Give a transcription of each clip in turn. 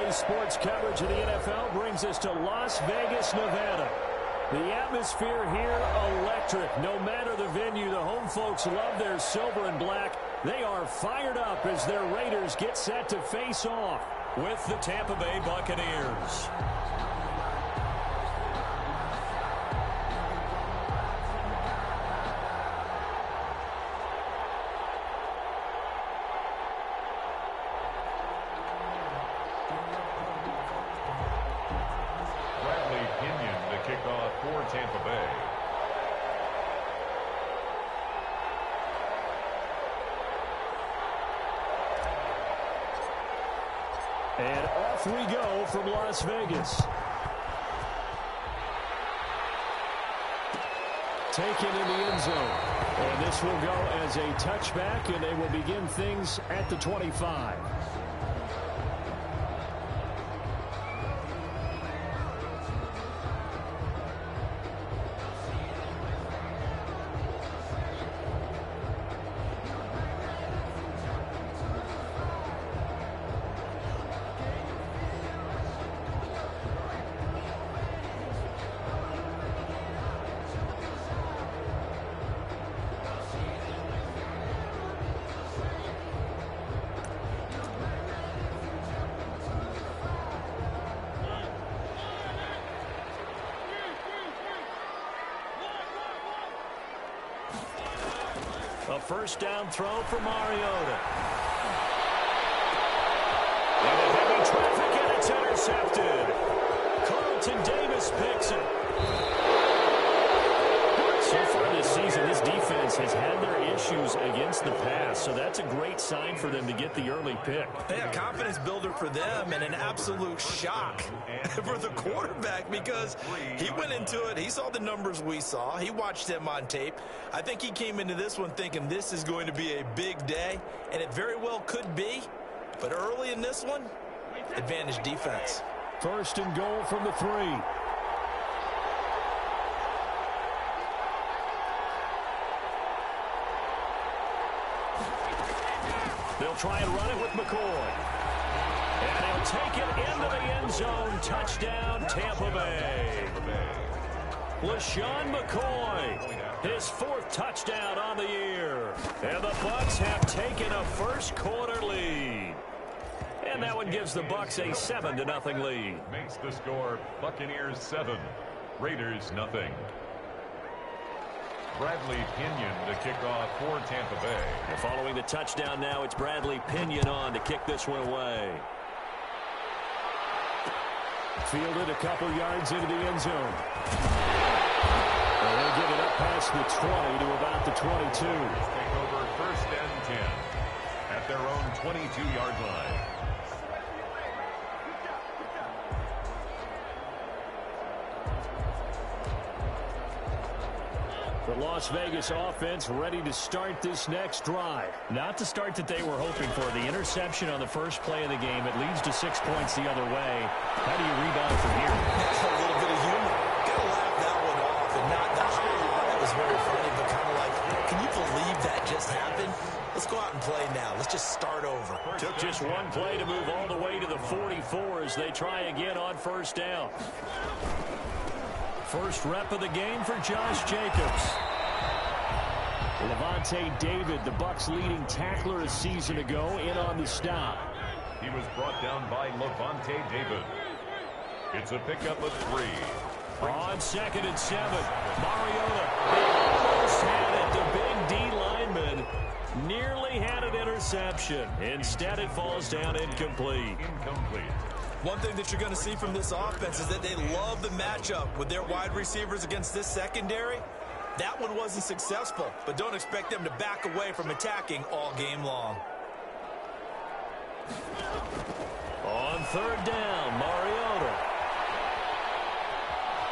Today's sports coverage of the NFL brings us to Las Vegas, Nevada. The atmosphere here, electric. No matter the venue, the home folks love their silver and black. They are fired up as their Raiders get set to face off with the Tampa Bay Buccaneers. For Tampa Bay. And off we go from Las Vegas. Taken in the end zone. And this will go as a touchback, and they will begin things at the 25. A first down throw for Mariota. Into heavy traffic, and it's intercepted. Carlton Davis picks it. So far this season, this defense has had their issues against the pass, so that's a great sign for them to get the early pick. Yeah, confidence builder for them and an absolute shock for the quarterback because he went into it. He saw the numbers we saw. He watched them on tape. I think he came into this one thinking this is going to be a big day, and it very well could be. But early in this one, advantage defense. First and goal from the 3. They'll try and run it with McCoy. And he'll take it into the end zone. Touchdown, Tampa Bay. LaShawn McCoy, his 4th touchdown on the year. And the Bucs have taken a first quarter lead. And that one gives the Bucs a 7-0 lead. Makes the score Buccaneers 7, Raiders 0. Bradley Pinion to kick off for Tampa Bay. And following the touchdown now, it's Bradley Pinion on to kick this one away. Fielded a couple yards into the end zone. And they'll give it up past the 20 to about the 22. Take over first and 10 at their own 22-yard line. The Las Vegas offense ready to start this next drive. Not the start that they were hoping for. The interception on the first play of the game. It leads to 6 points the other way. How do you rebound from here? That's a little bit of humor. Gotta laugh that one off. And not the that was very funny, but kind of like, can you believe that just happened? Let's go out and play now. Let's just start over. Took just one play to move all the way to the 44 as they try again on first down. First rep of the game for Josh Jacobs. Levante David, the Bucs' leading tackler a season ago, in on the stop. He was brought down by Levante David. It's a pickup of 3. On 2nd and 7, Mariota almost had it. The big D lineman nearly had an interception. Instead, it falls down incomplete. One thing that you're going to see from this offense is that they love the matchup with their wide receivers against this secondary. That one wasn't successful, but don't expect them to back away from attacking all game long. On 3rd down, Mariota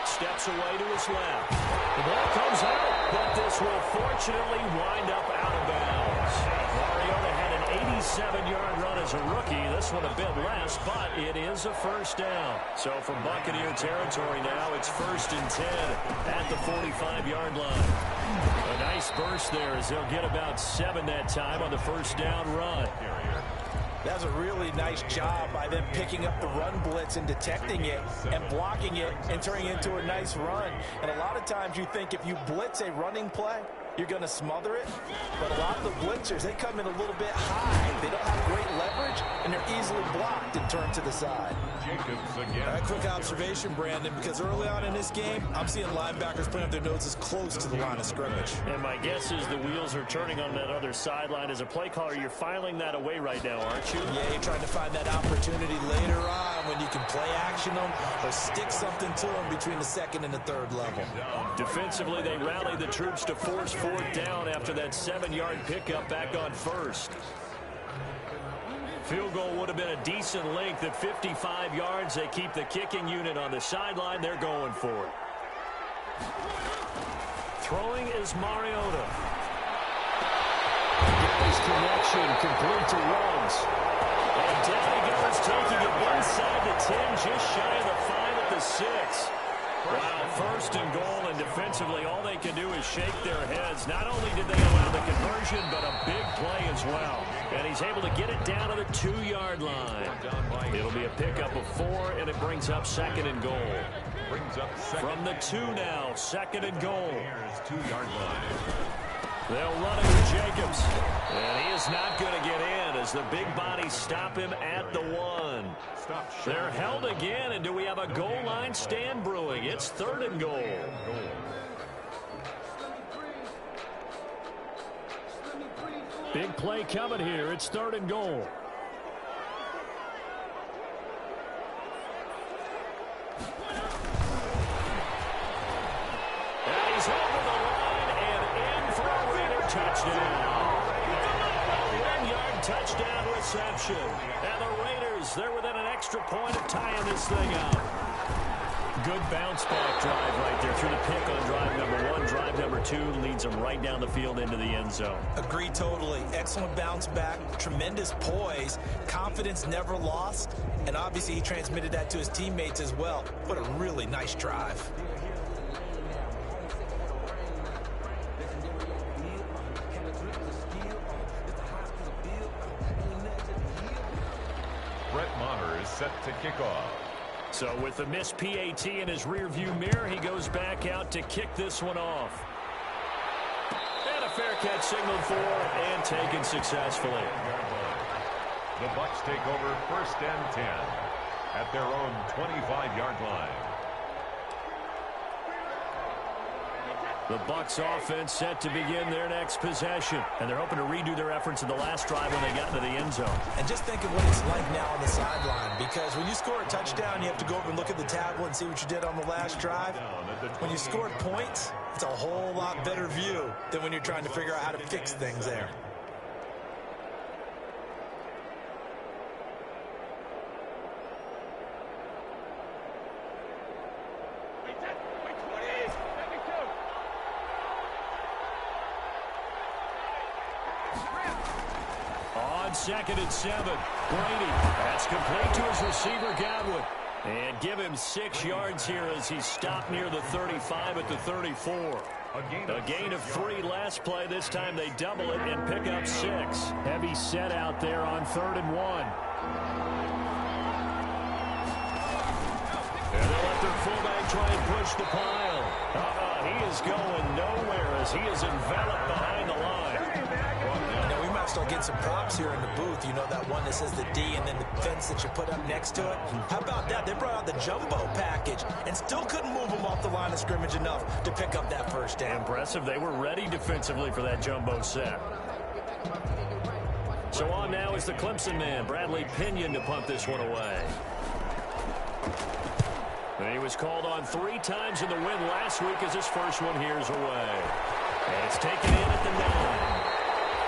steps away to his left. The ball comes out, but this will fortunately wind up out of bounds. Mariota had an 87-yard run as a rookie. This one a bit less, but it is a first down. So from Buccaneer territory now, it's 1st and 10 at the 45-yard line. A nice burst there as they'll get about 7 that time on the first down run. That's a really nice job by them picking up the run blitz and detecting it and blocking it and turning it into a nice run. And a lot of times you think if you blitz a running play, you're going to smother it. But a lot of the blitzers, they come in a little bit high. They don't have great leverage, and they're easily blocked and turned to the side. Jacobs again. A quick observation, Brandon, because early on in this game, I'm seeing linebackers putting up their noses close to the line of scrimmage. And my guess is the wheels are turning on that other sideline. As a play caller, you're filing that away right now, aren't you? Yeah, you're trying to find that opportunity later on when you can play action them or stick something to them between the second and the third level. Defensively, they rallied the troops to force fourth down after that 7-yard pickup back on first. Field goal would have been a decent length at 55 yards. They keep the kicking unit on the sideline. They're going for it. Throwing is Mariota. Nice connection, complete to Ruggs. And down he goes, taking it inside the 10, just shy of the 5 at the 6. Wow, first and goal, and defensively, all they can do is shake their heads. Not only did they allow the conversion, but a big play as well. And he's able to get it down to the 2-yard line. It'll be a pickup of 4, and it brings up second and goal. From the 2 now, second and goal. 2-yard line. They'll run it with Jacobs. And he is not going to get in as the big bodies stop him at the 1. They're held again, and do we have a goal line stand brewing? It's third and goal. Big play coming here. It's third and goal. And he's over the line and in for a Raider touchdown. A 1-yard touchdown reception. And the Raiders, they're within an extra point of tying this thing up. Good bounce-back drive right there through the pick on drive number 1. Drive number 2 leads them right down the field into the end zone. Agree totally. Excellent bounce back, tremendous poise, confidence never lost, and obviously he transmitted that to his teammates as well. What a really nice drive. Brett Maher is set to kick off. So with the missed PAT in his rearview mirror, he goes back out to kick this one off. And a fair catch signaled for and taken successfully. The Bucs take over first and 10 at their own 25-yard line. The Bucs offense set to begin their next possession. And they're hoping to redo their efforts in the last drive when they got into the end zone. And just think of what it's like now on the sideline, because when you score a touchdown, you have to go over and look at the tablet and see what you did on the last drive. When you scored points, it's a whole lot better view than when you're trying to figure out how to fix things there. Second and 7. Brady. That's complete to his receiver, Godwin. And give him 6 yards here as he's stopped near the 35 at the 34. A gain of 3 last play. This time they double it and pick up 6. Heavy set out there on 3rd and 1. And they let their fullback try and push the pile. He is going nowhere as he is enveloped behind the line. Start getting some props here in the booth. You know that one that says the D and then the fence that you put up next to it? How about that? They brought out the jumbo package and still couldn't move them off the line of scrimmage enough to pick up that first down. Impressive. They were ready defensively for that jumbo set. So on now is the Clemson man, Bradley Pinion, to punt this one away. And he was called on 3 times in the win last week as his first one here is away. And it's taken in at the 9.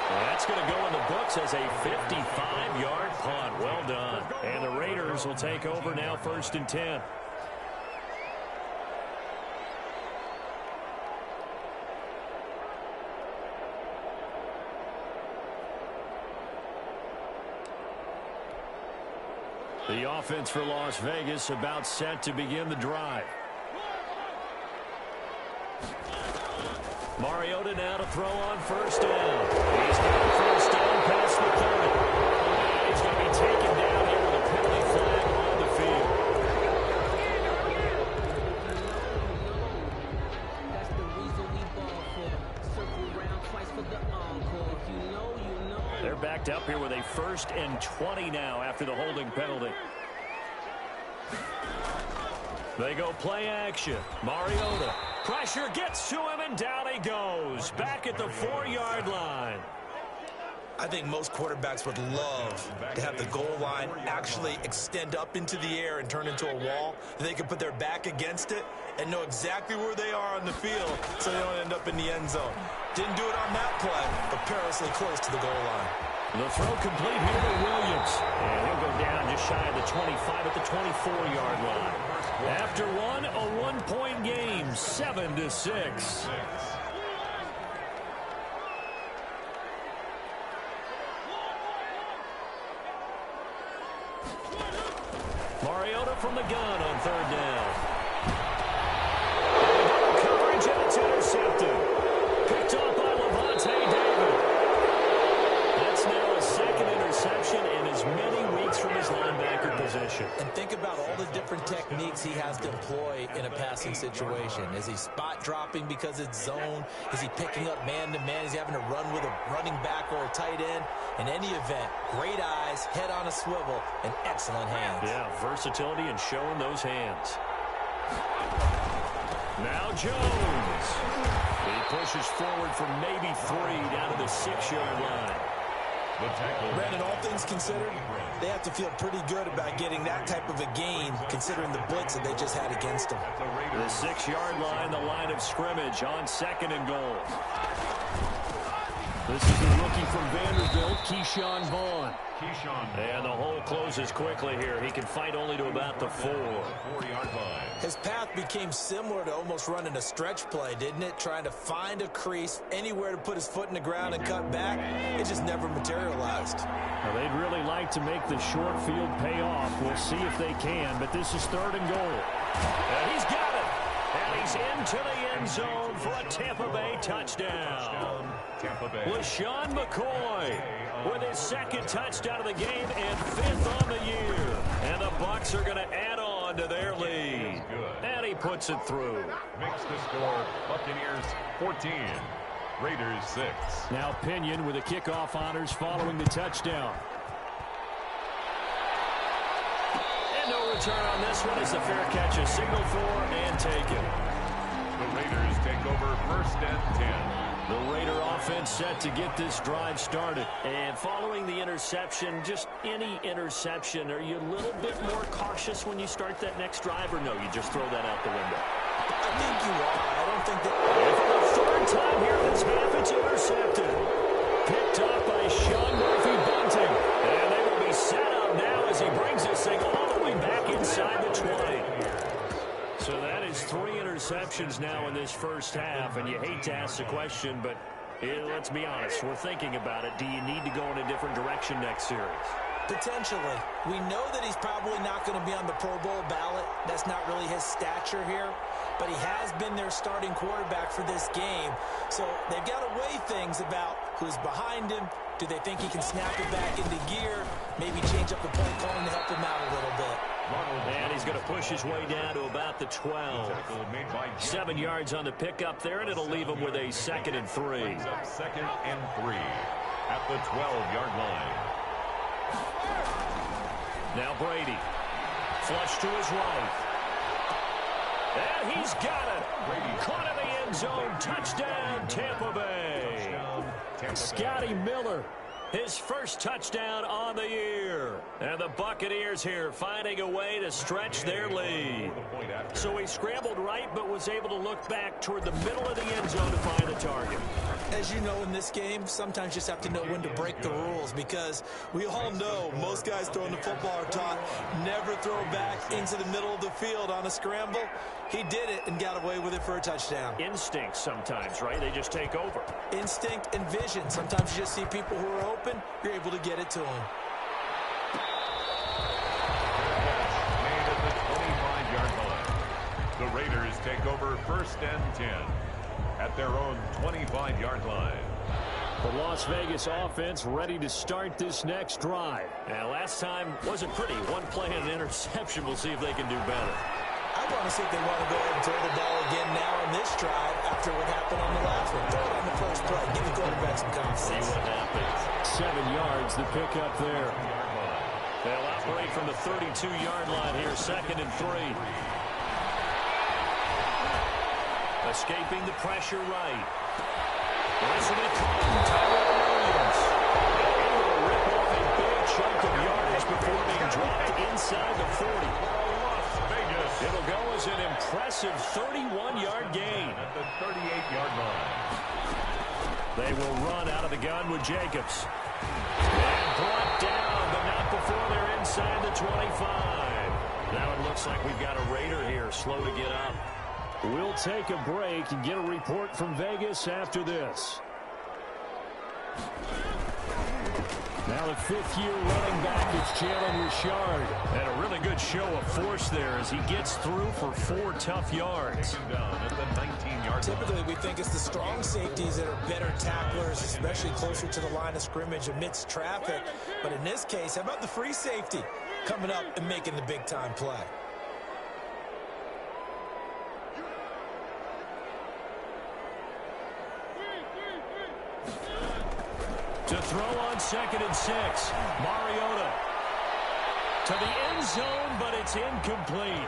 That's going to go in the books as a 55-yard punt. Well done. And the Raiders will take over now, 1st and 10. The offense for Las Vegas about set to begin the drive. Mariota now to throw on 1st down. He's got 1st down past the 30. And he's going to be They're backed up here with a 1st and 20 now after the holding penalty. They go play action. Mariota. Pressure gets to him, and down he goes. Back at the 4-yard line. I think most quarterbacks would love to have the goal line actually extend up into the air and turn into a wall. They can put their back against it and know exactly where they are on the field so they don't end up in the end zone. Didn't do it on that play, but perilously close to the goal line. The throw complete here to Williams. And he'll go down just shy of the 25 at the 24-yard line. After one, a 1-point game, 7-6. Mariota from the gun on 3rd down. Coverage, and it's intercepted. Picked off by Levante David. That's now a 2nd interception in as many weeks from his linebacker position. And think about all the different techniques he has to employ in a passing situation. Is he spot dropping because it's zone? Is he picking up man-to-man? Is he having to run with a running back or a tight end? In any event, great eyes, head on a swivel, and excellent hands. Yeah, versatility and showing those hands. Now Jones. He pushes forward for maybe 3 down to the 6-yard line. Brandon, all things considered, they have to feel pretty good about getting that type of a gain considering the blitz that they just had against them. The 6-yard line, the line of scrimmage on 2nd and goal. This is the rookie from Vanderbilt, Keyshawn Vaughn. And the hole closes quickly here. He can fight only to about the 4-yard line. His path became similar to almost running a stretch play, didn't it? Trying to find a crease, anywhere to put his foot in the ground and cut back. It just never materialized. Now, they'd really like to make the short field pay off. We'll see if they can, but this is 3rd and goal. And he's got it. And he's into the end zone for a Tampa Bay touchdown. LaShawn McCoy with his 2nd touchdown of the game and 5th on the year. And the Bucs are going to add on to their lead. And he puts it through. Makes the score Buccaneers 14, Raiders 6. Now Pinion with the kickoff honors following the touchdown. And no return on this one. It's a fair catch, a signal for and taken. The Raiders take over 1st and 10. The Raider offense set to get this drive started. And following the interception, just any interception, are you a little bit more cautious when you start that next drive, or no, you just throw that out the window? I think you are. I don't think that... And for the 3rd time here in this half, it's intercepted. Picked up by Sean Murphy-Bunting. And they will be set up now as he brings this thing all the way back inside the 20. So that is 3 interceptions now in this first half, and you hate to ask the question, but let's be honest, we're thinking about it. Do you need to go in a different direction next series? Potentially. We know that he's probably not going to be on the Pro Bowl ballot. That's not really his stature here, but he has been their starting quarterback for this game. So they've got to weigh things about who's behind him. Do they think he can snap it back into gear? Maybe change up the play calling to help him out a little bit. And he's going to push his way down to about the 12. 7 yards on the pickup there, and it'll leave him with a 2nd and 3. 2nd and 3 at the 12-yard line. Now Brady. Flush to his right. And he's got it. Caught in the end zone. Touchdown, Tampa Bay. Scotty Miller. His 1st touchdown on the year. And the Buccaneers here finding a way to stretch their lead. So he scrambled right but was able to look back toward the middle of the end zone to find the target. As you know, in this game, sometimes you just have to know when to break the rules, because we all know most guys throwing the football are taught never throw back into the middle of the field on a scramble. He did it and got away with it for a touchdown. Instinct sometimes, right? They just take over. Instinct and vision. Sometimes you just see people who are open, you're able to get it to them. Made at the 25-yard line. The Raiders take over 1st and 10 at their own 25-yard line. The Las Vegas offense ready to start this next drive. Now, last time wasn't pretty. One play and an interception. We'll see if they can do better. I want to see if they want to go ahead and throw the ball again now in this drive after what happened on the last one. Throw it on the first play. Give the quarterback some confidence. See what happens. 7 yards, the pickup there. They'll operate from the 32-yard line here, 2nd and 3. Escaping the pressure right. This will be caught. Tyrell Williams able to rip off a big chunk of yardage before being dropped inside the 40. It'll go as an impressive 31-yard gain. At the 38-yard line. They will run out of the gun with Jacobs. And brought down, but not before they're inside the 25. Now it looks like we've got a Raider here, slow to get up. We'll take a break and get a report from Vegas after this. Now the 5th-year running back is Jalen Richard. And a really good show of force there as he gets through for 4 tough yards. Down at the 19-yard Typically, we think it's the strong safeties that are better tacklers, especially closer to the line of scrimmage amidst traffic. But in this case, how about the free safety coming up and making the big-time play? To throw on 2nd and 6. Mariota to the end zone, but it's incomplete.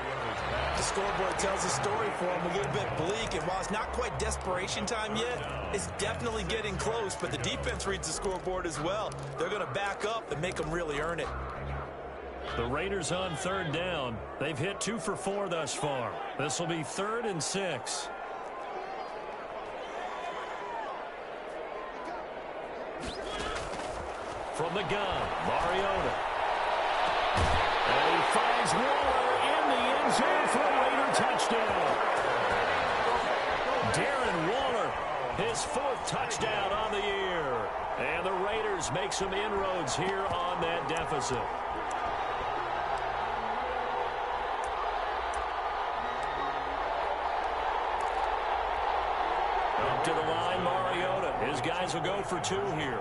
The scoreboard tells a story for him, a little bit bleak, and while it's not quite desperation time yet, it's definitely getting close, but the defense reads the scoreboard as well. They're going to back up and make them really earn it. The Raiders on 3rd down. They've hit 2 for 4 thus far. This will be 3rd and 6. From the gun, Mariota. And he finds Waller in the end zone for a Raider touchdown. Darren Waller, his 4th touchdown on the year. And the Raiders make some inroads here on that deficit. Up to the line, Mariota. His guys will go for 2 here.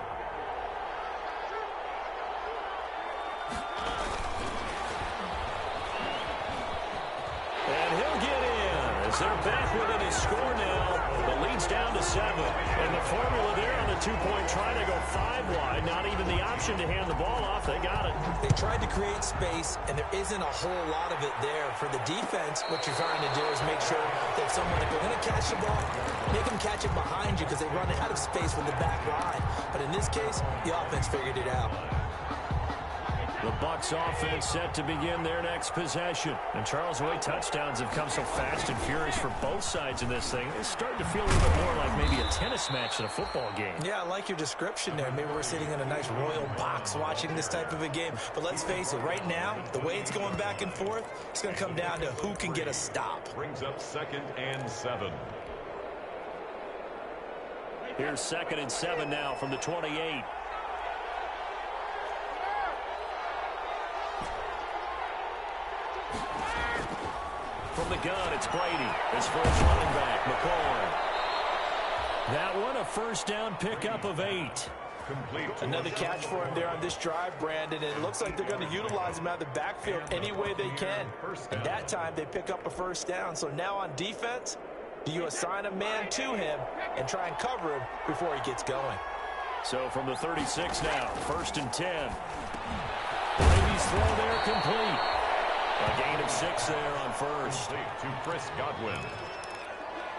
They're back within a score now. The lead's down to 7. And the formula there on the 2-point try to go 5 wide. Not even the option to hand the ball off. They got it. They tried to create space, and there isn't a whole lot of it there. For the defense, what you're trying to do is make sure that someone, if they're going to catch the ball, make them catch it behind you because they run out of space with the back line. But in this case, the offense figured it out. The Bucs offense set to begin their next possession. And Charles, the way touchdowns have come so fast and furious for both sides in this thing, it's starting to feel a little bit more like maybe a tennis match than a football game. Yeah, I like your description there. Maybe we're sitting in a nice royal box watching this type of a game. But let's face it, right now, the way it's going back and forth, it's going to come down to who can get a stop. Brings up 2nd and 7. Here's 2nd and 7 now from the 28. From the gun, it's Brady. His first running back, McCoy. That one, a 1st down pickup of 8. Complete. Another catch for him there on this drive, Brandon, and it looks like they're going to utilize him out of the backfield any way they can. And that time, they pick up a 1st down. So now on defense, do you assign a man to him and try and cover him before he gets going? So from the 36 now, 1st and 10. Brady's throw there complete. A gain of 6 there on 1st. To Chris Godwin.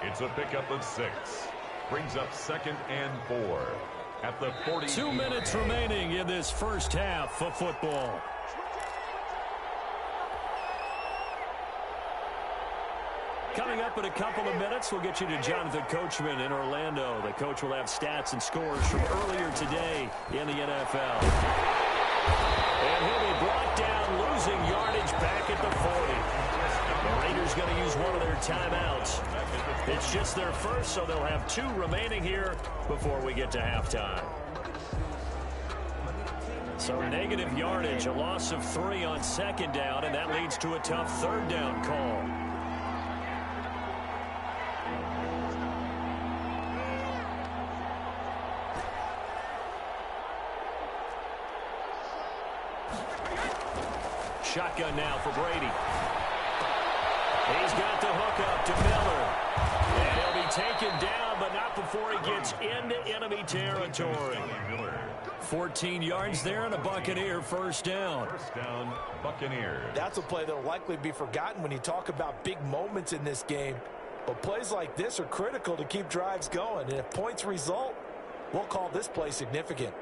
It's a pickup of 6. Brings up 2nd and 4. At the 40. 2 minutes remaining in this first half of football. Coming up in a couple of minutes, we'll get you to Jonathan Coachman in Orlando. The coach will have stats and scores from earlier today in the NFL. And he'll be brought down, losing yardage back at the 40. The Raiders going to use one of their timeouts. It's just their first, so they'll have 2 remaining here before we get to halftime. So negative yardage, a loss of 3 on 2nd down, and that leads to a tough 3rd down call. Shotgun now for Brady. He's got the hook up to Miller. And he'll be taken down, but not before he gets into enemy territory. 14 yards there and a Buccaneer first down. First down, Buccaneers. That's a play that will likely be forgotten when you talk about big moments in this game. But plays like this are critical to keep drives going. And if points result, we'll call this play significant.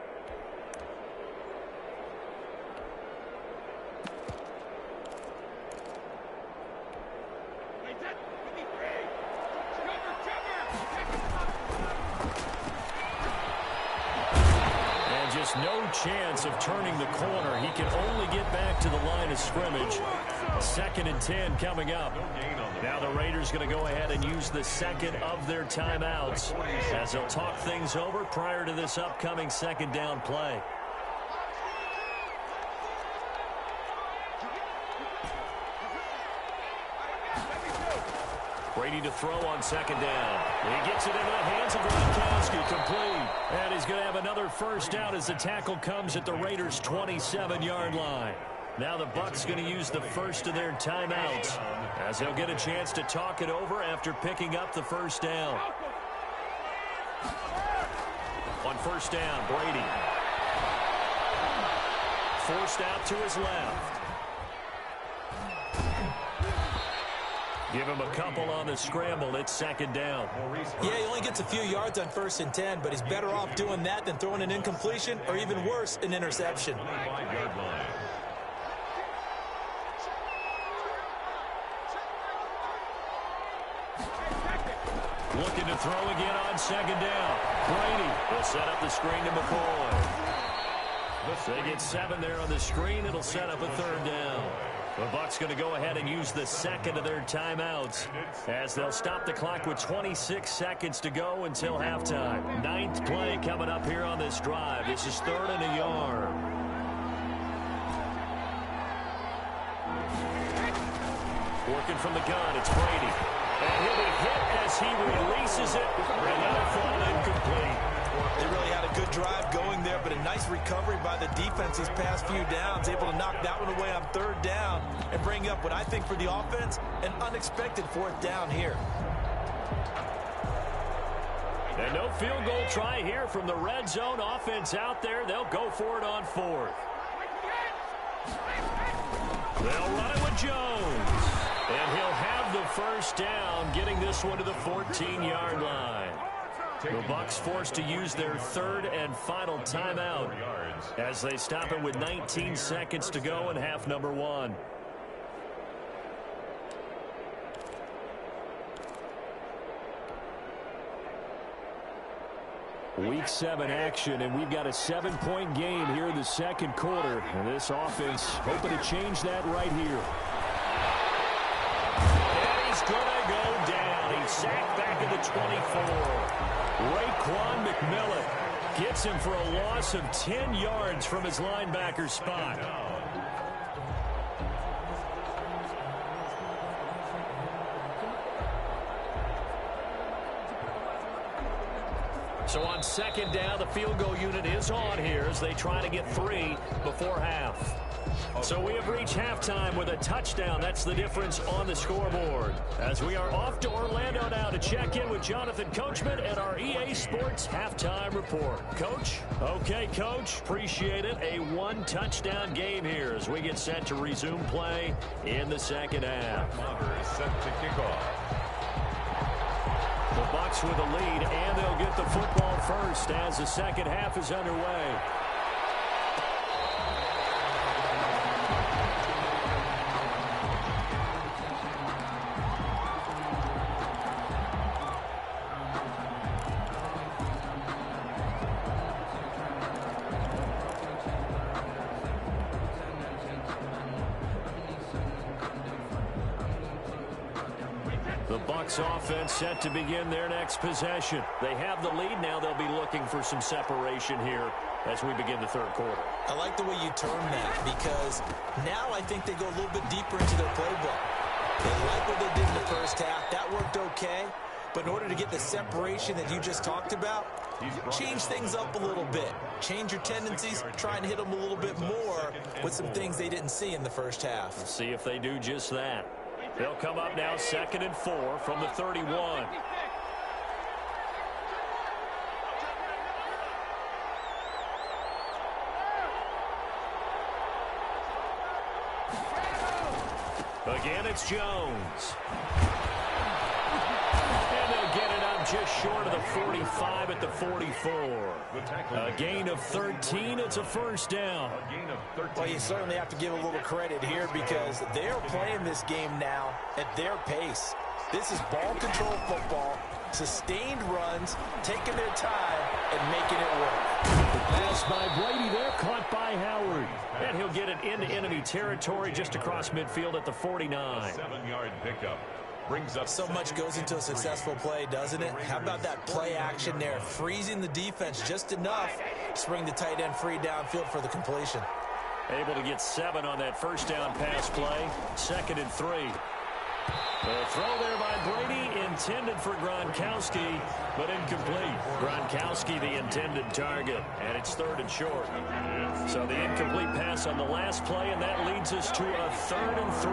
No chance of turning the corner. He can only get back to the line of scrimmage. 2nd and 10 coming up. Now the Raiders going to go ahead and use the second of their timeouts as they'll talk things over prior to this upcoming second down play. Brady to throw on 2nd down. He gets it into the hands of Gronkowski, complete. And he's going to have another first down as the tackle comes at the Raiders' 27-yard line. Now the Bucs going to use the first of their timeouts as they'll get a chance to talk it over after picking up the first down. On first down, Brady. Forced out to his left. Give him a couple on the scramble. It's 2nd down. Yeah, he only gets a few yards on 1st and 10, but he's better off doing that than throwing an incompletion or even worse, an interception. Looking to throw again on 2nd down. Brady will set up the screen to McCoy. They get 7 there on the screen. It'll set up a 3rd down. The Bucs going to go ahead and use the second of their timeouts as they'll stop the clock with 26 seconds to go until halftime. 9th play coming up here on this drive. This is 3rd and a yard. Working from the gun, it's Brady. And he'll be hit as he releases it. And that'll fall incomplete. They really had a good drive going there, but a nice recovery by the defense these past few downs, able to knock that one away on 3rd down and bring up what I think for the offense, an unexpected 4th down here. And no field goal try here from the red zone offense out there. They'll go for it on 4th. They'll run it with Jones. And he'll have the first down, getting this one to the 14-yard line. The Bucs forced to use their 3rd and final timeout as they stop it with 19 seconds to go in half number 1. Week 7 action, and we've got a 7-point game here in the 2nd quarter. And this offense hoping to change that right here. And he's going to go down. He's sacked back at the 24. Raekwon McMillan gets him for a loss of 10 yards from his linebacker spot. So on 2nd down, the field goal unit is on here as they try to get 3 before half. So we have reached halftime with a touchdown. That's the difference on the scoreboard. As we are off to Orlando now to check in with Jonathan Coachman at our EA Sports Halftime Report. Coach? Okay, Coach. Appreciate it. A 1-touchdown game here as we get set to resume play in the 2nd half. Set to kick off. The Bucs with a lead, and they'll get the football first as the 2nd half is underway. The Bucs offense set to begin their next possession. They have the lead. Now they'll be looking for some separation here as we begin the 3rd quarter. I like the way you term that because now I think they go a little bit deeper into their playbook. They like what they did in the 1st half. That worked okay. But in order to get the separation that you just talked about, change things up a little bit. Change your tendencies. Try and hit them a little bit more with some things they didn't see in the 1st half. Let's see if they do just that. They'll come up now 2nd and 4 from the 31. Again, it's Jones. And they'll get it up just short of the 45 at the 44. A gain of 13. It's a first down. Well, you certainly have to give a little credit here because they are playing this game now at their pace. This is ball control football, sustained runs, taking their time, and making it work. The pass by Brady there, caught by Howard. And he'll get it into enemy territory just across midfield at the 49. 7-yard pickup. Brings up so much goes into a successful play, doesn't it? How about that play action there, freezing the defense just enough to bring the tight end free downfield for the completion. Able to get 7 on that first down pass play. 2nd and 3. The throw there by Brady, intended for Gronkowski, but incomplete. Gronkowski, the intended target, and it's 3rd and short. So the incomplete pass on the last play, and that leads us to a 3rd and 3.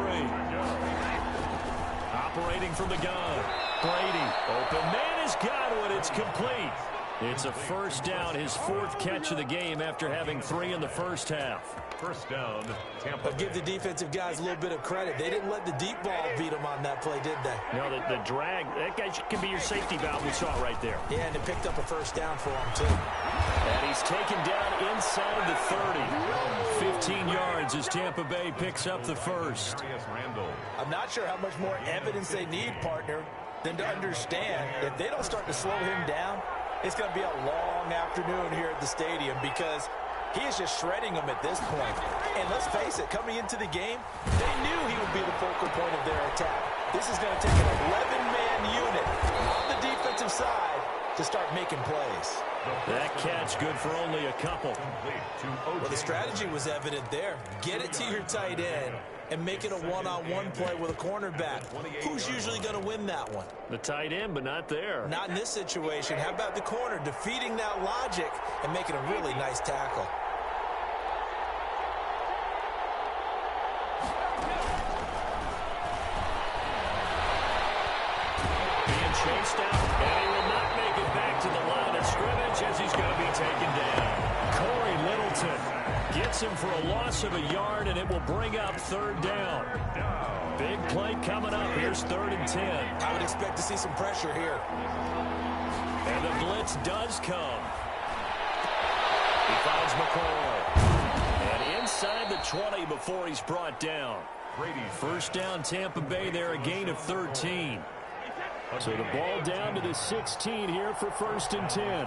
Operating from the gun. Brady, open man has got it. It's complete. It's a first down, his 4th catch of the game after having 3 in the first half. First down, Tampa. But give the defensive guys a little bit of credit. They didn't let the deep ball beat them on that play, did they? No, the drag, that guy can be your safety valve. We saw it right there. Yeah, and it picked up a first down for him, too. And he's taken down inside the 30. 15 yards as Tampa Bay picks up the first. I'm not sure how much more evidence they need, partner, than to understand if they don't start to slow him down, it's going to be a long afternoon here at the stadium because he is just shredding them at this point. And let's face it, coming into the game, they knew he would be the focal point of their attack. This is going to take an 11-man unit on the defensive side to start making plays. That catch good for only a couple. Well, the strategy was evident there. Get it to your tight end and make it a one-on-one play with a cornerback. Who's usually going to win that one? The tight end, but not there. Not in this situation. How about the corner defeating that logic and making a really nice tackle? Being chased out, and he will not make it back to the line of scrimmage as he's going to be taken down. Corey Littleton gets him for a loss of a yard, and it will bring up 3rd down. Big play coming up. Here's 3rd and 10. I would expect to see some pressure here. And the blitz does come. He finds McCoy. And inside the 20 before he's brought down. First down, Tampa Bay there, a gain of 13. So the ball down to the 16 here for 1st and 10.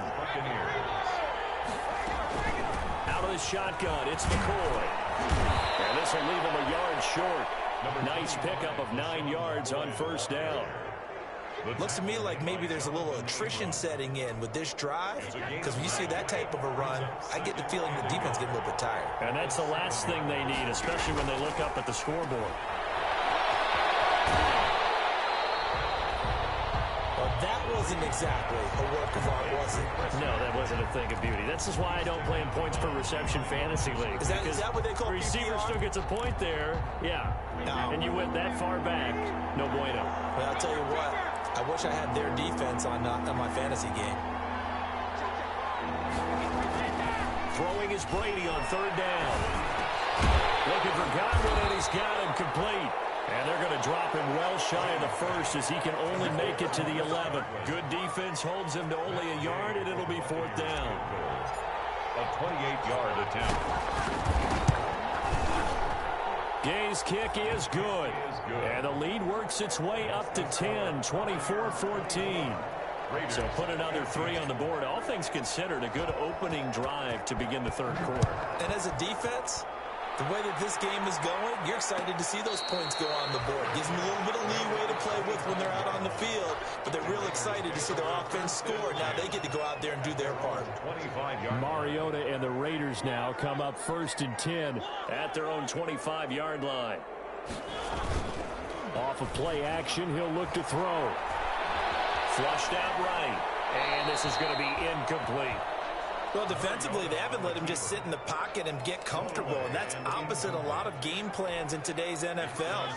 Out of the shotgun, it's McCoy. And this will leave him a yard short. Nice pickup of 9 yards on first down. Looks to me like maybe there's a little attrition setting in with this drive, because when you see that type of a run, I get the feeling the defense getting a little bit tired. And that's the last thing they need, especially when they look up at the scoreboard. Well, that wasn't exactly a work of art, was it? No, that wasn't a thing of beauty. That's just why I don't play in points per reception fantasy league. Is that what they call the receiver PPR? still gets a point there, yeah. No. And you went that far back, no bueno. Well, I'll tell you what. I wish I had their defense on my fantasy game. Throwing is Brady on 3rd down. Looking for Godwin, and he's got him complete. And they're going to drop him well shy of the first as he can only make it to the 11. Good defense holds him to only a yard, and it'll be 4th down. A 28-yard attempt. Gay's kick is good. And the lead works its way up to 10, 24-14. So put another 3 on the board. All things considered, a good opening drive to begin the 3rd quarter. And as a defense, the way that this game is going, you're excited to see those points go on the board. Gives them a little bit of leeway to play with when they're out on the field, but they're real excited to see their offense score. Now they get to go out there and do their part. Mariota and the Raiders now come up 1st and 10 at their own 25-yard line. Off of play action, he'll look to throw. Flushed out right, and this is going to be incomplete. Well, defensively, they haven't let him just sit in the pocket and get comfortable, and that's opposite a lot of game plans in today's NFL.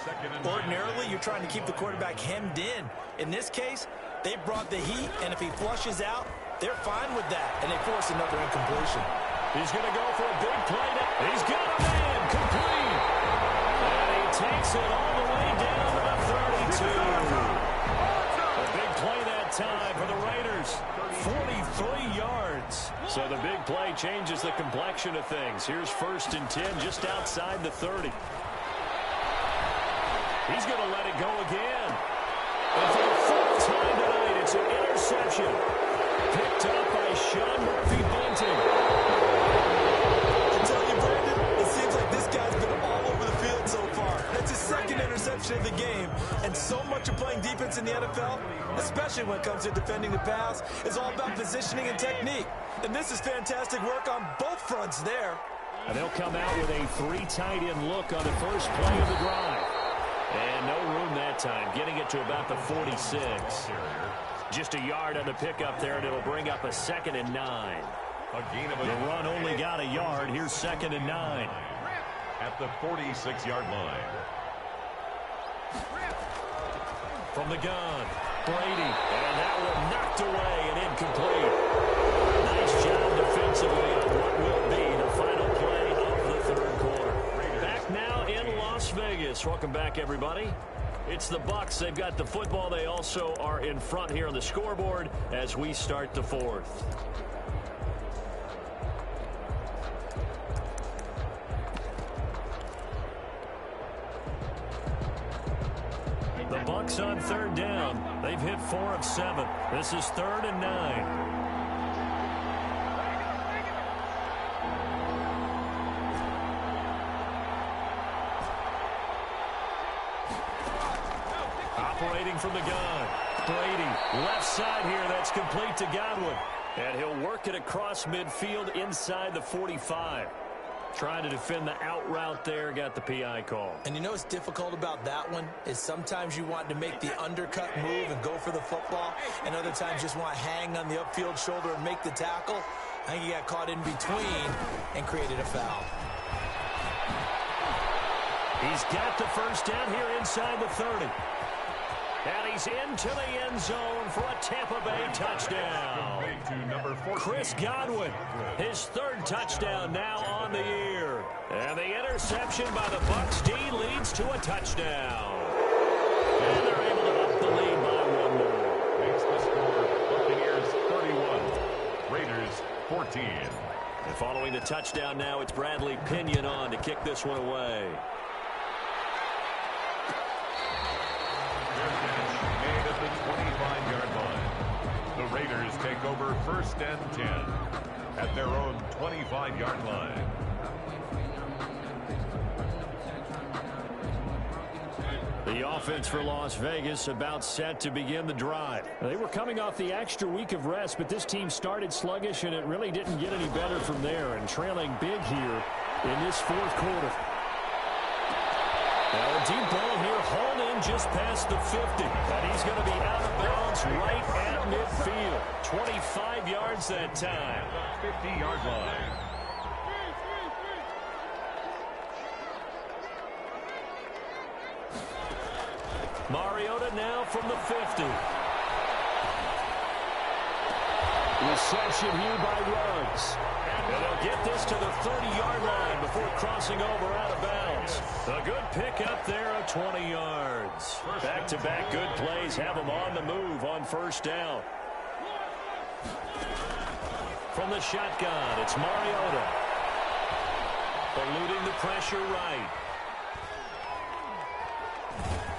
Ordinarily, you're trying to keep the quarterback hemmed in. In this case, they brought the heat, and if he flushes out, they're fine with that, and they force another incompletion. He's going to go for a big play now. He's got a man complete. And he takes it all the way down to the 32. A big play that time for the Raiders. 43 yards. So the big play changes the complexion of things. Here's 1st and 10 just outside the 30. He's going to let it go again. And for the 4th time tonight, it's an interception. Picked up by Sean Murphy-Bunting. I tell you, Brandon, it seems like this guy's been all over the field so far. That's his 2nd interception of the game. And so much of playing defense in the NFL, especially when it comes to defending the pass, is all about positioning and technique. And this is fantastic work on both fronts there. And they'll come out with a 3 tight end look on the first play of the drive. And no room that time, getting it to about the 46. Just a yard on the pickup there, and it'll bring up a 2nd and 9. The run only got a yard. Here's 2nd and 9. At the 46-yard line. From the gun, Brady. And that one knocked away and incomplete. Nice job defensively on what will be the final play of the 3rd quarter. Back now in Las Vegas. Welcome back, everybody. It's the Bucs. They've got the football. They also are in front here on the scoreboard as we start the 4th. The Bucs on 3rd down. They've hit 4 of 7. This is 3rd and 9. Operating from the gun. Brady, left side here. That's complete to Godwin. And he'll work it across midfield inside the 45. Trying to defend the out route there. Got the PI call. And you know what's difficult about that one is sometimes you want to make the undercut move and go for the football, and other times just want to hang on the upfield shoulder and make the tackle. I think he got caught in between and created a foul. He's got the 1st down here inside the 30. And he's into the end zone for a Tampa Bay touchdown. Chris Godwin, his 3rd touchdown now on the year. And the interception by the Bucs D leads to a touchdown. And they're able to up the lead by 1 more. Makes the score Buccaneers 31, Raiders 14. And following the touchdown now, it's Bradley Pinion on to kick this one away. Made at the 25-yard line. The Raiders take over 1st and 10 at their own 25-yard line. The offense for Las Vegas about set to begin the drive. They were coming off the extra week of rest, but this team started sluggish, and it really didn't get any better from there, and trailing big here in this 4th quarter. Now a deep ball here, hauled in just past the 50. And he's going to be out of bounds right at midfield. 25 yards that time. 50-yard line. Mariota now from the 50. Reception here by Ruggs. And they'll get this to the 30-yard line before crossing over out of bounds. A good pickup there of 20 yards. Back-to-back good plays have them on the move on 1st down. From the shotgun, it's Mariota. Eluding the pressure right.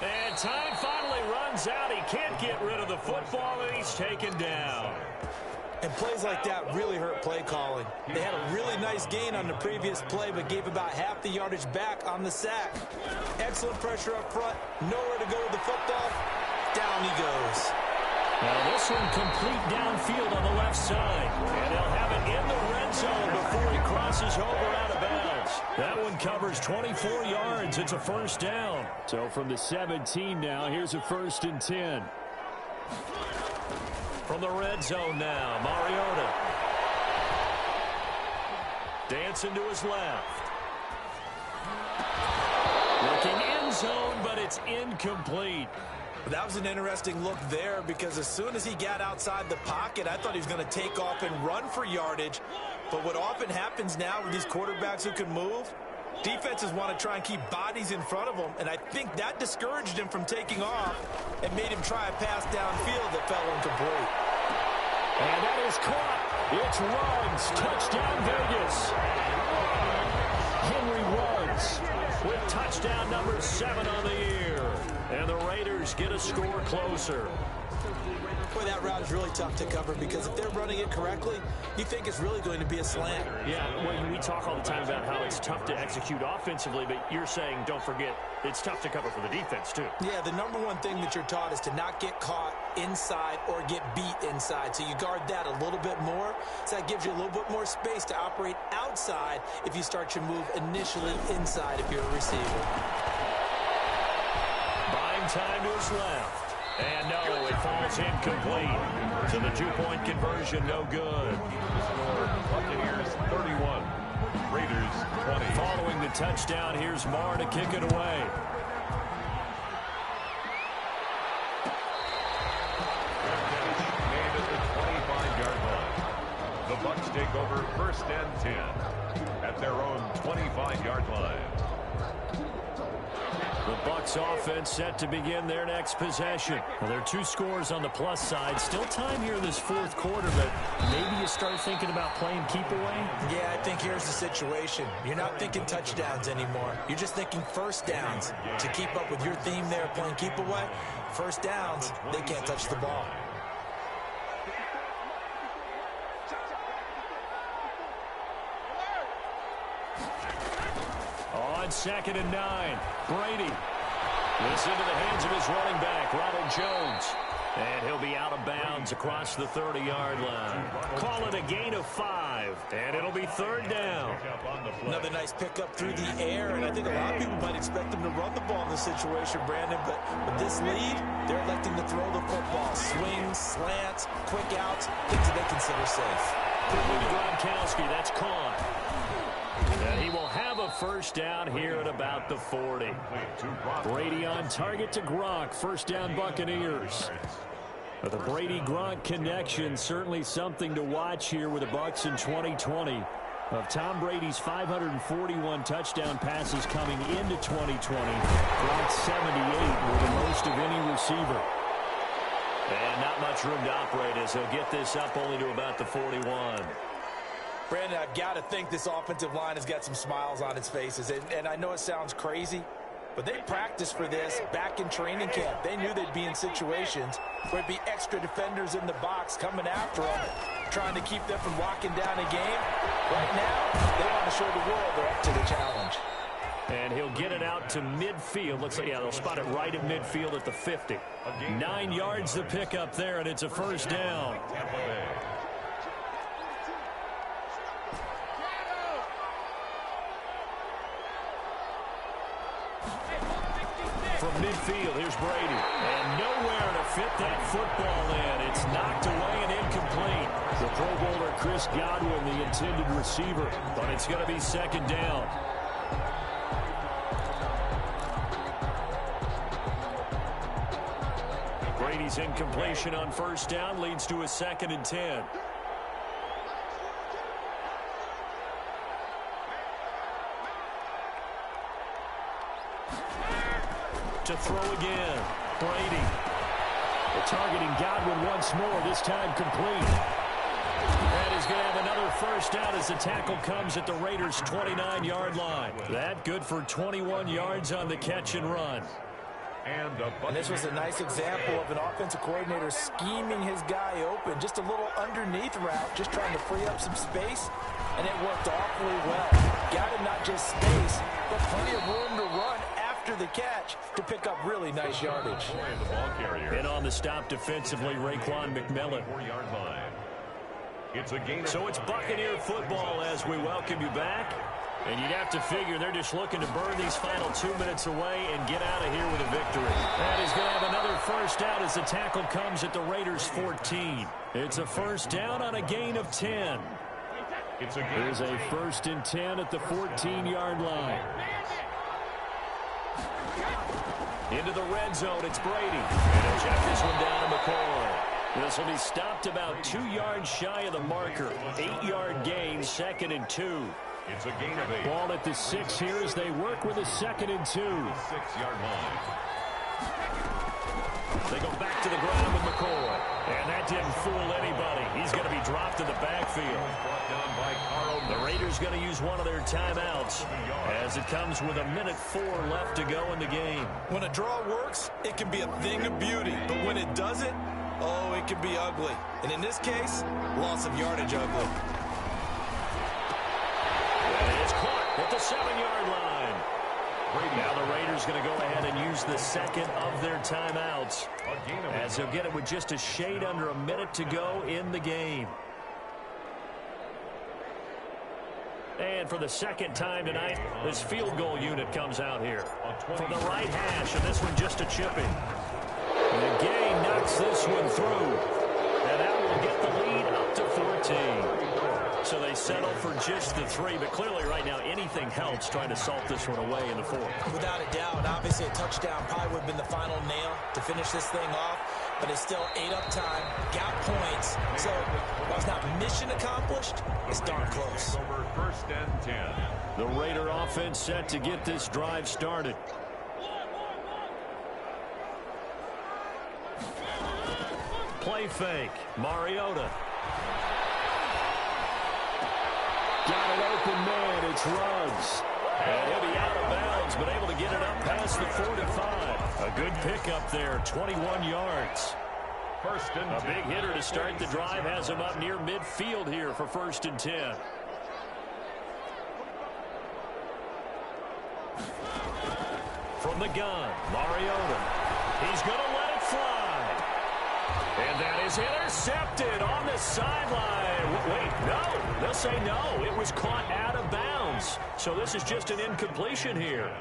And time finally runs out. He can't get rid of the football, and he's taken down. And plays like that really hurt play calling. They had a really nice gain on the previous play, but gave about half the yardage back on the sack. Excellent pressure up front. Nowhere to go with the football. Down he goes. Now this one complete downfield on the left side. And they'll have it in the red zone before he crosses over out of bounds. That one covers 24 yards. It's a 1st down. So from the 17 now, here's a 1st and 10. From the red zone now, Mariota. Dancing to his left. Looking end zone, but it's incomplete. That was an interesting look there because as soon as he got outside the pocket, I thought he was going to take off and run for yardage. But what often happens now with these quarterbacks who can move, Defenses want to try and keep bodies in front of him, and I think that discouraged him from taking off and made him try a pass downfield that fell incomplete. And that is caught. It's Ruggs. Touchdown, Vegas. Henry Ruggs with touchdown number 7 on the year. And the Raiders get a score closer. Boy, that route is really tough to cover because if they're running it correctly, you think it's really going to be a slant. Yeah, well, we talk all the time about how it's tough to execute offensively, but you're saying, don't forget, it's tough to cover for the defense, too. Yeah, the number one thing that you're taught is to not get caught inside or get beat inside. So you guard that a little bit more. So that gives you a little bit more space to operate outside if you start your move initially inside if you're a receiver. Buying time to his left. And no, it falls incomplete. So the two-point conversion, no good. Buccaneers 31, Raiders 20. Following the touchdown, here's Marr to kick it away. Made at the 25-yard line. The Bucs take over 1st and 10 at their own 25-yard line. The Bucs offense set to begin their next possession. Well, there are 2 scores on the plus side. Still time here in this 4th quarter, but maybe you start thinking about playing keep away? Yeah, I think here's the situation. You're not thinking touchdowns anymore. You're just thinking first downs. To keep up with your theme there, playing keep away, first downs, they can't touch the ball. On 2nd and 9, Brady. This into the hands of his running back, Ronald Jones. And he'll be out of bounds across the 30-yard line. Call it a gain of 5, and it'll be 3rd down. Another nice pickup through the air, and I think a lot of people might expect them to run the ball in this situation, Brandon, but with this lead, they're electing to throw the football. Swings, slants, quick outs, things that they consider safe. Quickly to Gronkowski, that's caught. And he will have a first down here at about the 40. Brady on target to Gronk. First down, Buccaneers. But the Brady-Gronk connection, certainly something to watch here with the Bucs in 2020. Of Tom Brady's 541 touchdown passes coming into 2020, Gronk's 78 were the most of any receiver. And not much room to operate as he'll get this up only to about the 41. Brandon, I've got to think this offensive line has got some smiles on its faces. And I know it sounds crazy, but they practiced for this back in training camp. They knew they'd be in situations where it'd be extra defenders in the box coming after them, trying to keep them from locking down a game. Right now, they want to show the world they're up to the challenge. And he'll get it out to midfield. Looks like, yeah, they'll spot it right at midfield at the 50. 9 yards to pick up there, and it's a first down. From midfield, here's Brady. And nowhere to fit that football in. It's knocked away and incomplete. The Pro Bowler Chris Godwin, the intended receiver. But it's going to be 2nd down. Brady's incompletion on first down leads to a 2nd and 10. To throw again. Brady. Targeting Godwin once more, this time complete. And he's going to have another first down as the tackle comes at the Raiders' 29-yard line. That good for 21 yards on the catch and run. And this was a nice example of an offensive coordinator scheming his guy open. Just a little underneath route, just trying to free up some space, and it worked awfully well. Got him not just space, but plenty of room to run after the catch to pick up really nice yardage. And on the stop defensively, Raekwon McMillan. So it's Buccaneer football as we welcome you back. And you'd have to figure they're just looking to burn these final 2 minutes away and get out of here with a victory. And he's going to have another first down as the tackle comes at the Raiders' 14. It's a first down on a gain of 10. There's a 1st and 10 at the 14-yard line. Into the red zone, it's Brady. And he'll check this one down to McCoy. This will be stopped about 2 yards shy of the marker. 8-yard gain, 2nd and 2. It's a gain of 8. Ball at the 6 here as they work with a 2nd and 2. 6-yard line. They go back to the ground with McCoy. And that didn't fool anybody. He's going to be dropped in the backfield. Brought down by Carl. The Raiders going to use one of their timeouts as it comes with 1:04 left to go in the game. When a draw works, it can be a thing of beauty. But when it doesn't, oh, it can be ugly. And in this case, loss of yardage ugly. And it's caught at the 7-yard line. Now the Raiders going to go ahead and use the 2nd of their timeouts as they'll get it with just a shade under a minute to go in the game. And for the 2nd time tonight, this field goal unit comes out here from the right hash, and this one just a chipping. And Gay knocks this one through, and that will get the lead up to 14. So they settle for just the 3, but clearly right now anything helps trying to salt this one away in the 4th. Without a doubt, obviously a touchdown probably would have been the final nail to finish this thing off, but it's still 8 up time, got points, so while it's not mission accomplished, it's darn close. Over 1st and 10. The Raider offense set to get this drive started. Play fake, Mariota. Got an open man, it's Ruggs. And he'll be out of bounds, but able to get it up past the 45. A good pickup there, 21 yards. 1st and 10. A big hitter to start the drive has him up near midfield here for 1st and 10. From the gun, Mariota. He's going to let it fly. And that is intercepted on the sideline. Wait, no. They'll say no. It was caught out of bounds. So this is just an incompletion here.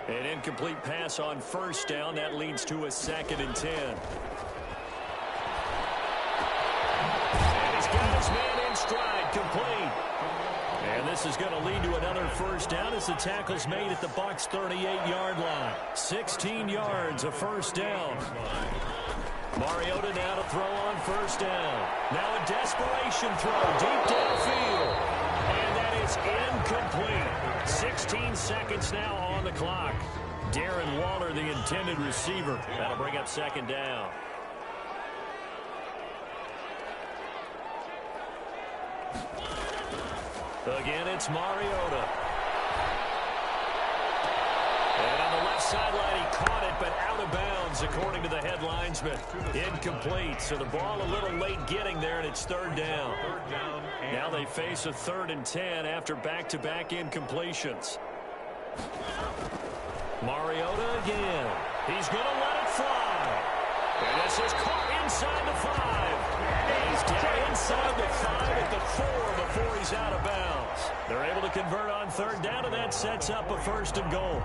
An incomplete pass on 1st down. That leads to a 2nd and 10. And he's got his man in stride, complete. And this is going to lead to another 1st down as the tackle's made at the Bucs 38-yard line. 16 yards, a 1st down. Mariota now to throw on 1st down. Now a desperation throw deep downfield. And that is incomplete. 16 seconds now on the clock. Darren Waller, the intended receiver. That'll bring up 2nd down. Again, it's Mariota. And on the left sideline, he caught it, but out of bounds, according to the head linesman. Incomplete, so the ball a little late getting there, and it's 3rd down. Now they face a 3rd and 10 after back-to-back incompletions. Mariota again. He's going to let it fly. And this is caught inside the 5. He's down inside the 5 at the 4 before he's out of bounds. They're able to convert on 3rd down, and that sets up a 1st and goal.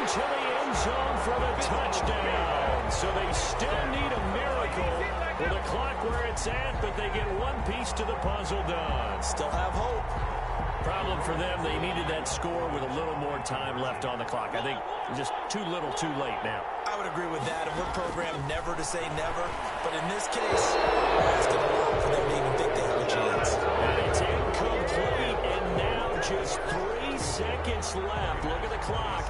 To the end zone for the touchdown. So they still need a miracle with the clock where it's at, but they get one piece to the puzzle done. Still have hope. Problem for them, they needed that score with a little more time left on the clock. I think just too little too late now. I would agree with that, and we're programmed never to say never. But in this case, we're asking a lot for them to even think they have a chance. And it's incomplete, and now just 3 seconds left. Look at the clock.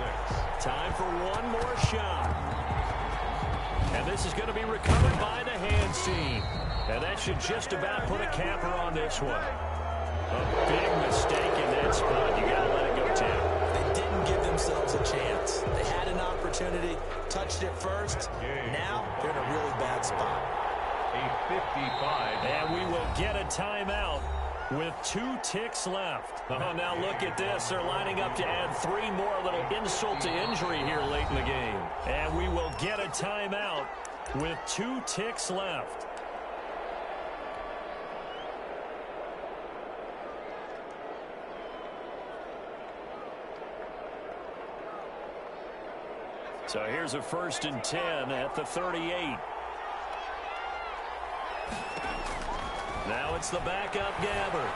Time for one more shot. And this is going to be recovered by the hands team. And that should just about put a capper on this one. A big mistake in that spot. You got to let it go, Tim. They didn't give themselves a chance. They had an opportunity, touched it first. Now they're in a really bad spot. A 55. And we will get a timeout with 2 ticks left. Oh, now look at this. They're lining up to add 3 more, a little insult to injury here late in the game. And we will get a timeout with 2 ticks left. So here's a 1st and 10 at the 38. Now it's the backup Gabbert.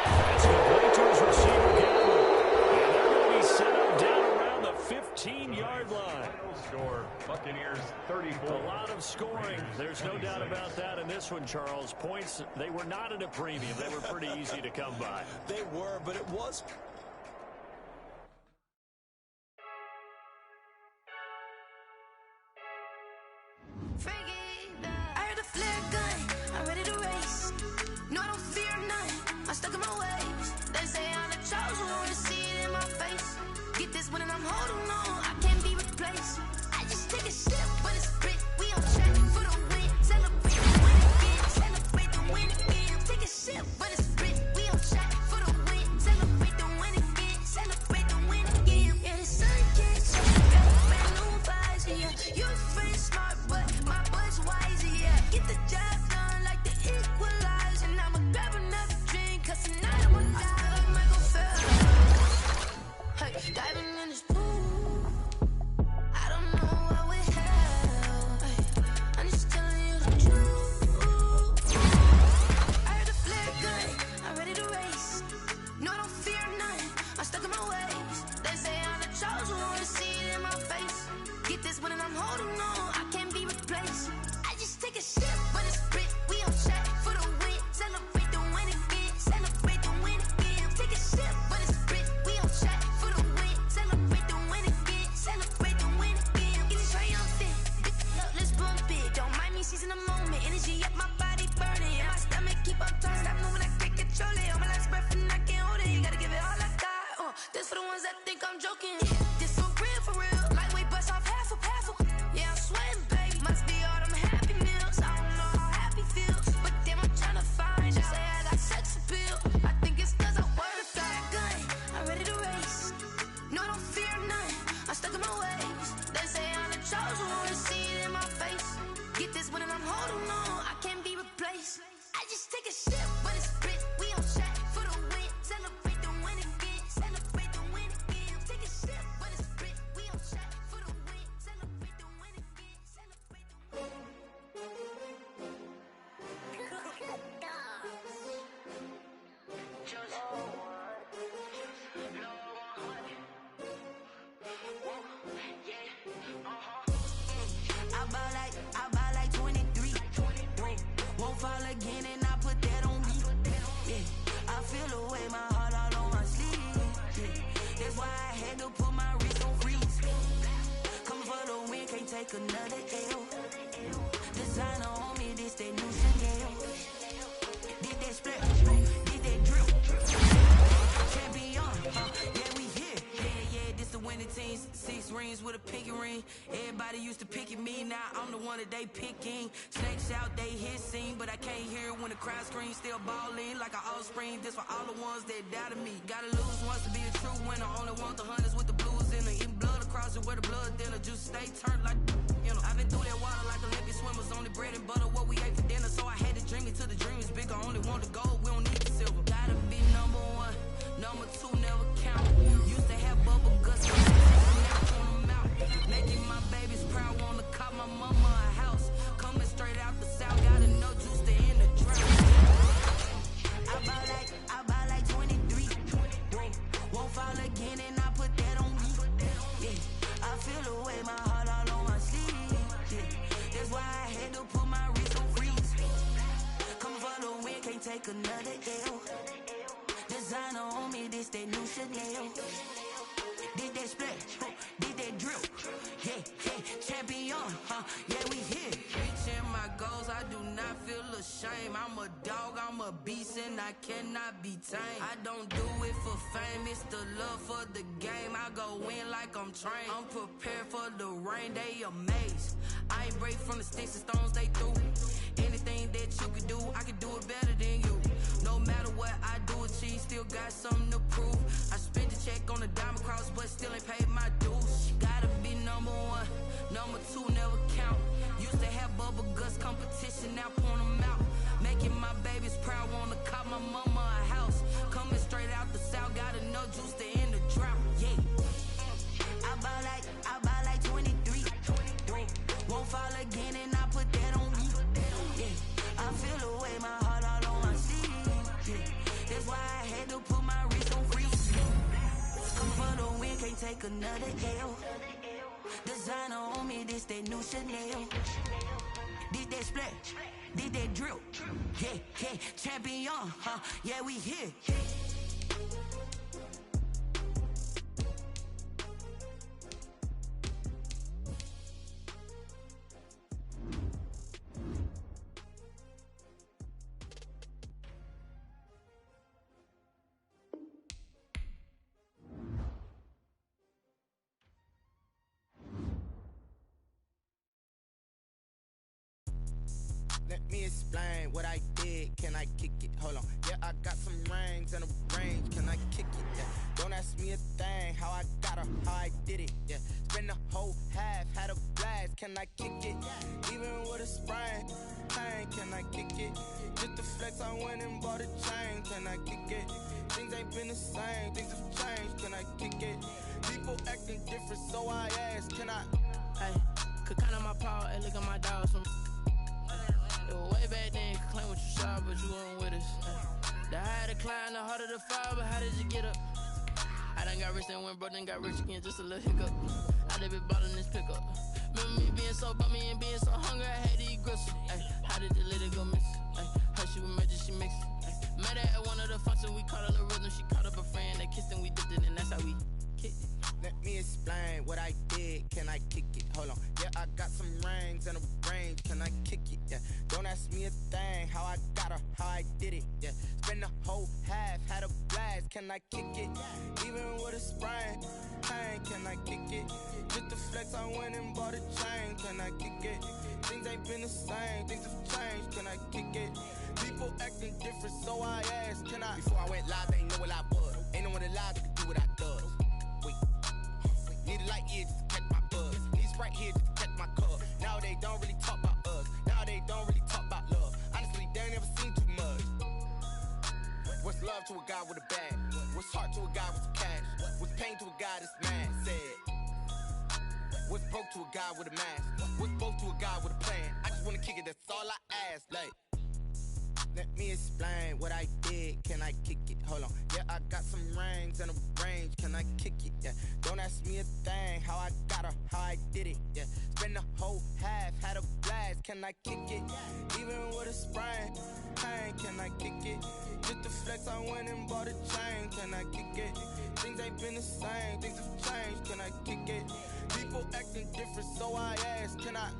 That's complete to his receiver Gabbert. And they're going to be set up down around the 15-yard line. Score, Buccaneers 34. A lot of scoring. There's no doubt about that in this one, Charles. Points, they were not at a premium. They were pretty easy to come by. They were, but it was... I heard a flare gun, I'm ready to race. No, I don't fear none, I'm stuck in my ways. They say I'm the chosen one, see it in my face. Get this one and I'm holding on, I can't be replaced. I just take a sip, but it's spit. We on track for the win, celebrate the win again, celebrate the win again. Take a sip, but it's spit. We on track for the win, celebrate the win again, celebrate the win again. Yeah, the sun can't shine, got brand new vibes, yeah. You friend smart, but my butt's wiser, yeah. Get the job done like the equalizer. And I'ma grab another drink, cause tonight I'ma die like Michael Phelps. Hey, diving in this pool, I don't know what we have. Hey, I'm just telling you the truth. I heard a flare gun, I'm ready to race. No, I don't fear none, I'm stuck in my ways. They say I'm the chosen one, see it in my face. Get this one and I'm holding on, I can't be replaced. I just take a sip, but it's spit. We on track for the win, celebrate the win again, celebrate the win again. Take a sip, but it's spit. We on track for the win, celebrate the win again, celebrate the win again. It is triumphant, look, let's bump it. Don't mind me seizing the moment, energy up my body burning. And my stomach keep up turning, stop moving, I can't control it. On my last breath and I can't hold it. You gotta give it all I got. This for the ones that think I'm joking. This for real, for real. Lightweight bust off half a. Yeah, I'm sweating, babe. Must be all them happy meals. I don't know how happy feels, but damn, I'm tryna find you. Say I got sex appeal. I think it's cause I wear a flat gun. I'm ready to race. No, I don't fear none. I'm stuck in my ways. They say I'm the chosen one, see it in my face. Get this one and I'm holding on, I can't be replaced. I just take a sip, but it's spit. We on track for the win. Celebrate the win again. Celebrate the win again. Take a sip, but it's spit. We on track for the win. Celebrate the win again. Celebrate the win. I buy like 23. Won't fall again and I put that on me. Yeah, I feel away my heart all on my sleeve. Yeah, that's why I had to put my wrist on freeze. Come for the win, can't take another L. Designer on me, this that new Chanel. Did that split, did that drill. Champion, yeah, we here. Yeah, this the winning team. 6 rings with a pinky ring. Everybody used to pick at me, now I'm the one that they picking. Snakes out, they hit scene, but I can't hear it when the crowd screams. Still balling like an offspring. This for all the ones that doubted me. Gotta lose once to be a true winner. Only want the hunters with the blues in it. Eating blood across it where the blood dinner. Just stay turned like, you know. I've been through that water like Olympic swimmers. Only bread and butter, what we ate for dinner. So I had to dream it till the dream is bigger. Only want the gold, we don't need the silver. Gotta be number 1, number 2 never count. Used to have bubble guts, making my babies proud, wanna call my mama a house. Coming straight out the south, gotta know juice to end the drought. I buy like 23. Won't fall again and I put that on me. Yeah, I feel away my heart all on my sleeve. Yeah, that's why I had to put my wrist on freeze. Coming for the win, can't take another L. Designer on me, this that new Chanel. Did that split, did that drill. Yeah, champion, yeah, we here. Reaching my goals, I do not feel ashamed. I'm a dog, I'm a beast, and I cannot be tamed. I don't do it for fame, it's the love for the game. I go in like I'm trained. I'm prepared for the rain, they amazed. I ain't break from the sticks and stones they threw. Anything that you can do, I can do it better than you. No matter what I do, achieve, still got something to prove. I spent the check on the diamond cross, but still ain't paid my dues. Gotta be number 1, number 2 never count. Used to have bubble guts competition, now point them out. Making my babies proud, wanna call my mama a house. Coming straight out the south, gotta know juice to end the drought. Yeah, I buy like take another L. Designer on me, this that new Chanel. Did that splash, did that drill. Yeah, yeah, champion, huh? Yeah, we here. Let me explain what I did. Can I kick it? Hold on. Yeah, I got some rings and a range. Can I kick it? Yeah. Don't ask me a thing. How I got her, how I did it. Yeah. Spend the whole half, had a blast. Can I kick it? Even with a sprain, pain. Can I kick it? Just the flex, I went and bought a chain. Can I kick it? Things ain't been the same. Things have changed. Can I kick it? People acting different, so I ask. Can I? Hey, could count on my power and look at my dogs. It was way back then, you could claim what you saw, but you weren't with us. The higher the climb, the harder the fall, but how did you get up? I done got rich and went broke, then got rich again, just a little hiccup. I done been ballin' this pickup. Remember me being so bummy and being so hungry, I had to eat gristle. Ay, how did the lady go miss? Ay, how she was magic, she mixed. Met her at one of the functions, we caught a little rhythm, she caught up a friend, they kissed and we dipped it, and that's how we kicked it. Let me explain what I did. Can I kick it? Hold on. Yeah, I got some rings and a range. Can I kick it? Yeah. Don't ask me a thing. How I got her, how I did it. Yeah. Spend the whole half, had a blast. Can I kick it? Even with a sprain, pain. Can I kick it? Just the flex, I went and bought a chain. Can I kick it? Things ain't been the same. Things have changed. Can I kick it? People acting different, so I asked. Can I? Before I went live, they ain't know what I was. Ain't no one alive that could do what I does. Wait. Need a light year just to catch my buzz. Need Sprite here just to catch my cup. Now they don't really talk about us. Now they don't really talk about love. Honestly, they ain't never seen too much. What's love to a guy with a bag? What's heart to a guy with some cash? What's pain to a guy that's mad? Said. What's broke to a guy with a mask? What's both to a guy with a plan? I just wanna kick it, that's all I ask. Like, let me explain what I did. Can I kick it? Hold on. Yeah, I got some rings and a range. Can I kick it? Yeah. Don't ask me a thing. How I got her, how I did it. Yeah. Spend the whole half, had a blast. Can I kick it? Even with a sprain, pain. Can I kick it? Just the flex, I went and bought a chain. Can I kick it? Things ain't been the same. Things have changed. Can I kick it? People acting different, so I ask. Can I?